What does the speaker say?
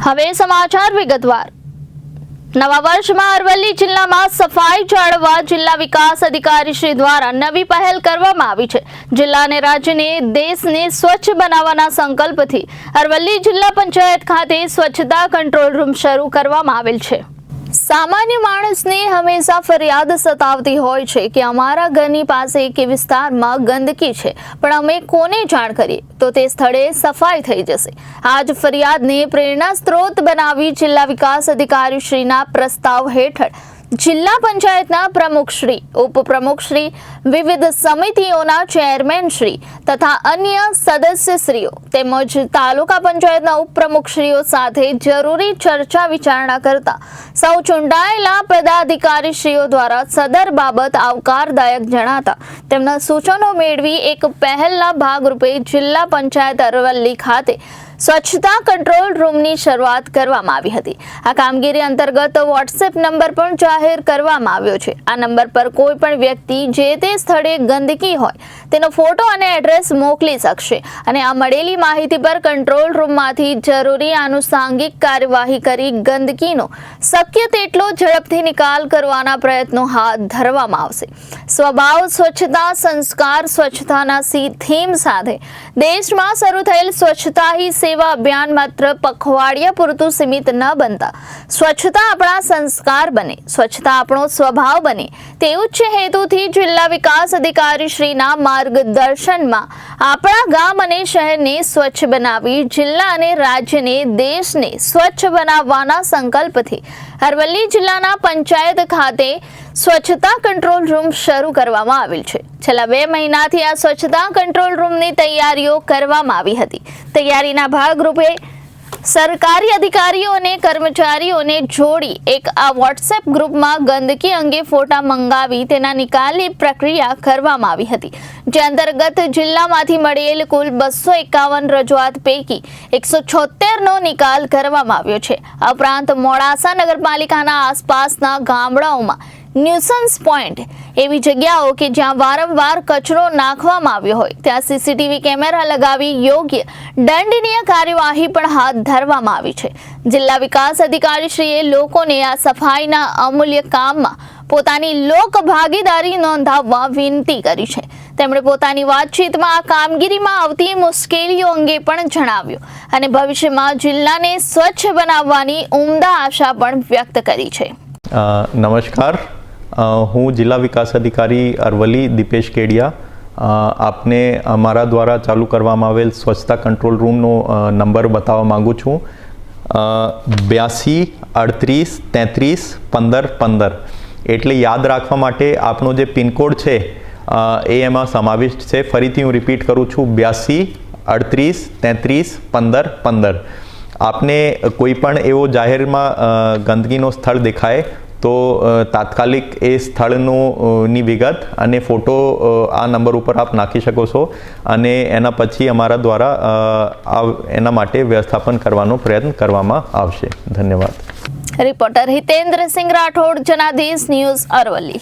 હવે સમાચાર વિગતવાર। નવા વર્ષમાં અરવલ્લી જિલ્લામાં સફાઈ જાળવવા જિલ્લા વિકાસ અધિકારી શ્રી દ્વારા નવી પહેલ કરવામાં આવી છે। જિલ્લા અને રાજ્યને દેશને સ્વચ્છ બનાવવાના સંકલ્પથી અરવલ્લી જિલ્લા પંચાયત ખાતે સ્વચ્છતા કંટ્રોલ રૂમ શરૂ કરવામાં આવેલ છે। સામાન્ય માણસને હંમેશા ફરિયાદ સતાવતી હોય છે કે અમારા ઘરની પાસે કે વિસ્તારમાં ગંદકી છે, પણ અમે કોને જાણ કરીએ તો તે સ્થળે સફાઈ થઈ જશે। આજ ફરિયાદને પ્રેરણા સ્ત્રોત બનાવી જિલ્લા વિકાસ અધિકારી શ્રીના પ્રસ્તાવ હેઠળ જિલ્લા પંચાયતના પ્રમુખશ્રી, ઉપપ્રમુખશ્રી, વિવિધ સમિતિઓના ચેરમેનશ્રી તથા અન્ય સદસ્યશ્રીઓ તેમજ તાલુકા પંચાયતના ઉપપ્રમુખશ્રીઓ સાથે જરૂરી ચર્ચા વિચારણા કરતા સૌ ચૂંટાયેલા પદાધિકારીશ્રીઓ દ્વારા સદર બાબત આવકારદાયક જણાતા તેમના સૂચનો મેળવી એક પહેલના ભાગરૂપે જિલ્લા પંચાયત અરવલ્લી ખાતે સ્વચ્છતા કંટ્રોલ રૂમની શરૂઆત કરવામાં આવી હતી। આ કામગીરી અંતર્ગત વોટ્સએપ નંબર પણ જાહેર કરવામાં આવ્યો છે। આ નંબર પર કોઈ પણ વ્યક્તિ જે તે સ્થળે ગંદકી હોય તેનો ફોટો અને એડ્રેસ મોકલી શકશે અને આ મળેલી માહિતી પર કંટ્રોલ રૂમમાંથી જરૂરી આનુષાંગિક કાર્યવાહી કરી ગંદકીનો શક્ય તેટલો ઝડપથી નિકાલ કરવાના પ્રયત્નો હાથ ધરવામાં આવશે। સ્વભાવ સ્વચ્છતા સંસ્કાર સ્વચ્છતાના થીમ સાથે દેશમાં શરૂ થયેલ સ્વચ્છતા હી સેવા અભિયાન માત્ર પખવાડિયા પૂરતું સીમિત ન બનતા સ્વચ્છતા આપણા સંસ્કાર બને, સ્વચ્છતા આપણો સ્વભાવ બને તે ઉચ્ચ હેતુથી જિલ્લા વિકાસ અધિકારી શ્રીના માર્ગદર્શનમાં આપણા ગામ અને શહેરને સ્વચ્છ બનાવી જિલ્લા અને રાજ્યને દેશને સ્વચ્છ બનાવવાના સંકલ્પથી અરવલ્લી જિલ્લાના પંચાયત ખાતે સ્વચ્છતા કંટ્રોલ રૂમ શરૂ કરવામાં આવેલ છે। છેલ્લા 2 મહિનાથી આ સ્વચ્છતા કંટ્રોલ રૂમની તૈયારીઓ કરવામાં આવી હતી। તૈયારીના ભાગરૂપે સરકારી અધિકારીઓ અને કર્મચારીઓને જોડી એક આ વોટ્સએપ ગ્રુપમાં ગંદકી અંગે ફોટા મંગાવી તેના નિકાલની પ્રક્રિયા કરવામાં આવી હતી, જે અંતર્ગત જિલ્લામાંથી મળેલ કુલ 251 રજૂઆત પૈકી 176નો નિકાલ કરવામાં આવ્યો છે। આ ઉપરાંત મોડાસા નગરપાલિકાના આસપાસના ગામડાઓમાં ન્યુસન્સ પોઈન્ટ એવી જગ્યાઓ કે જ્યાં વારંવાર કચરો નાખવામાં આવ્યો હોય ત્યાં સીસીટીવી કેમેરા લગાવી યોગ્ય દંડનીય કાર્યવાહી પણ હાથ ધરવામાં આવી છે। જિલ્લા વિકાસ અધિકારીશ્રીએ લોકોને આ સફાઈના અમૂલ્ય કામમાં પોતાની લોક ભાગીદારી નોંધાવવા વિનંતી કરી છે। તેમણે પોતાની વાતચીતમાં આ કામગીરીમાં આવતી મુશ્કેલીઓ અંગે પણ જણાવ્યું અને ભવિષ્યમાં જિલ્લાને સ્વચ્છ બનાવવાની ઉમદા આશા પણ વ્યક્ત કરી છે। નમસ્કાર, હું જિલ્લા વિકાસ અધિકારી અરવલ્લી દીપેશ કેડિયા આપને અમારા દ્વારા ચાલુ કરવામાં આવેલ સ્વચ્છતા કંટ્રોલ રૂમનો નંબર બતાવવા માગું છું। 82 38 33 15 15 એટલે યાદ રાખવા માટે આપનો જે પિનકોડ છે એ એમાં સમાવિષ્ટ છે। ફરીથી હું રિપીટ કરું છું, 82 38 33 15 15। આપને કોઈ પણ એવો જાહેરમાં ગંદકીનો સ્થળ દેખાય તો તાત્કાલિક એ સ્થળની વિગત અને ફોટો આ નંબર ઉપર આપ નાખી શકો છો અને એના પછી અમારા દ્વારા એના માટે વ્યવસ્થાપન કરવાનો પ્રયત્ન કરવામાં આવશે। ધન્યવાદ। રિપોર્ટર હિતેન્દ્ર સિંહ રાઠોડ, જનાદેશ ન્યૂઝ, અરવલ્લી।